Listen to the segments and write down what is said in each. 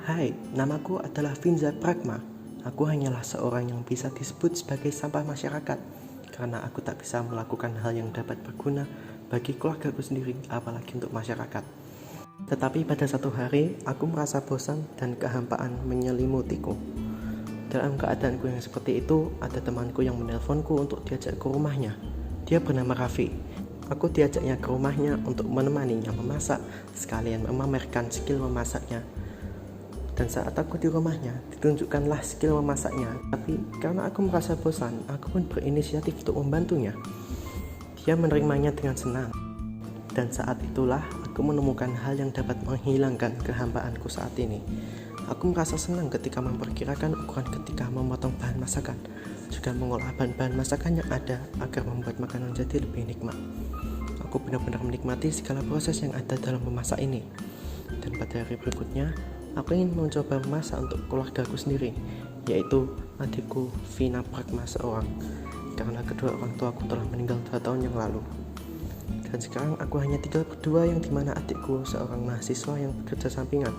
Hai, namaku adalah Vinza Pragma. Aku hanyalah seorang yang bisa disebut sebagai sampah masyarakat karena aku tak bisa melakukan hal yang dapat berguna bagi keluargaku sendiri, apalagi untuk masyarakat. Tetapi pada satu hari, aku merasa bosan dan kehampaan menyelimutiku. Dalam keadaanku yang seperti itu, ada temanku yang menelponku untuk diajak ke rumahnya. Dia bernama Raffi. Aku diajaknya ke rumahnya untuk menemaninya memasak, sekalian memamerkan skill memasaknya. Dan saat aku di rumahnya, ditunjukkanlah skill memasaknya. Tapi karena aku merasa bosan, aku pun berinisiatif untuk membantunya. Dia menerimanya dengan senang. Dan saat itulah aku menemukan hal yang dapat menghilangkan kehampaanku saat ini. Aku merasa senang ketika memperkirakan ukuran ketika memotong bahan masakan, juga mengolah bahan-bahan masakan yang ada agar membuat makanan jadi lebih nikmat. Aku benar-benar menikmati segala proses yang ada dalam memasak ini. Dan pada hari berikutnya, aku ingin mencoba memasak untuk keluargaku sendiri, yaitu adikku Vina Pragma seorang, karena kedua orang tuaku telah meninggal 2 tahun yang lalu. Dan sekarang aku hanya tinggal berdua, yang dimana adikku seorang mahasiswa yang bekerja sampingan.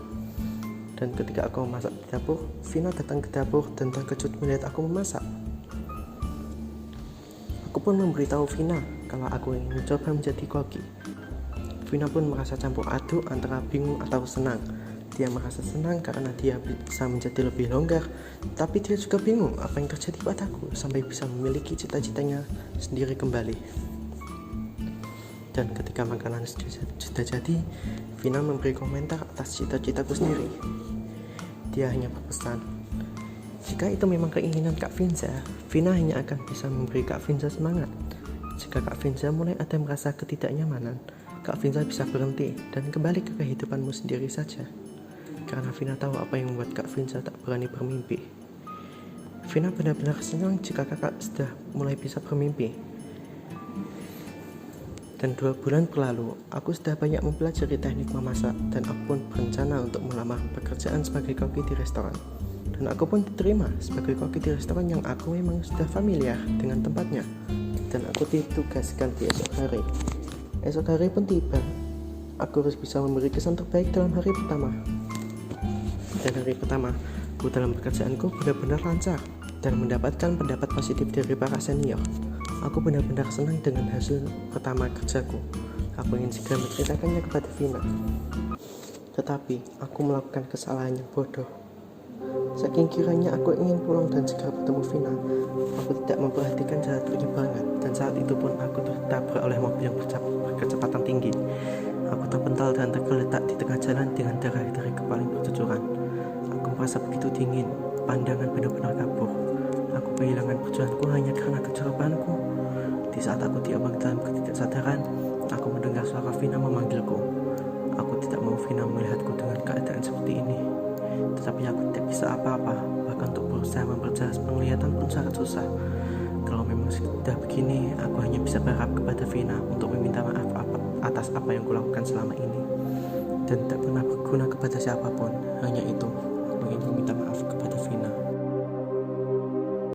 Dan ketika aku memasak di dapur, Vina datang ke dapur dan terkejut melihat aku memasak. Aku pun memberitahu Vina kalau aku ingin mencoba menjadi koki. Vina pun merasa campur aduk antara bingung atau senang. Dia merasa senang karena dia bisa menjadi lebih longgar, tapi dia juga bingung apa yang terjadi padaku sampai bisa memiliki cita-citanya sendiri kembali. Dan ketika makanan sudah jadi, Vina memberi komentar atas cita-citaku sendiri. Dia hanya berpesan, jika itu memang keinginan Kak Vinza, Vina hanya akan bisa memberi Kak Vinza semangat. Jika Kak Vinza mulai ada merasa ketidaknyamanan, Kak Vinza bisa berhenti dan kembali ke kehidupanmu sendiri saja. Karena Vina tahu apa yang membuat Kak Vinza tak berani bermimpi. Vina benar-benar senang jika kakak sudah mulai bisa bermimpi. Dan 2 bulan berlalu, aku sudah banyak mempelajari teknik memasak dan aku pun berencana untuk melamar pekerjaan sebagai koki di restoran. Dan aku pun diterima sebagai koki di restoran yang aku memang sudah familiar dengan tempatnya. Dan aku ditugaskan di esok hari. Esok hari pun tiba. Aku harus bisa memberi kesan terbaik dalam hari pertama. Dan hari pertama, aku dalam pekerjaanku benar-benar lancar dan mendapatkan pendapat positif dari para senior. Aku benar-benar senang dengan hasil pertama kerjaku. Aku ingin segera menceritakannya kepada Vina. Tetapi aku melakukan kesalahan yang bodoh. Saking kiranya aku ingin pulang dan segera bertemu Vina, aku tidak memperhatikan jalan penyeberangan, dan saat itu pun aku tertabrak oleh mobil yang berkecepatan tinggi. Aku terpental dan tergeletak di tengah jalan dengan darah dari kepaling bercucuran. Aku merasa begitu dingin, pandangan benar-benar kabur. Aku kehilangan perjuanganku hanya karena kecerobohanku. Di saat aku diambang dalam ketidaksadaran, aku mendengar suara Vina memanggilku. Aku tidak mau Vina melihatku dengan keadaan seperti ini. Tetapi aku tidak bisa apa-apa, bahkan untuk berusaha memperjelas penglihatan pun sangat susah. Kalau memang sudah begini, aku hanya bisa berharap kepada Vina untuk meminta maaf atas apa yang kulakukan selama ini. Dan tak pernah berguna kepada siapapun, hanya itu, aku ingin meminta maaf kepada Vina.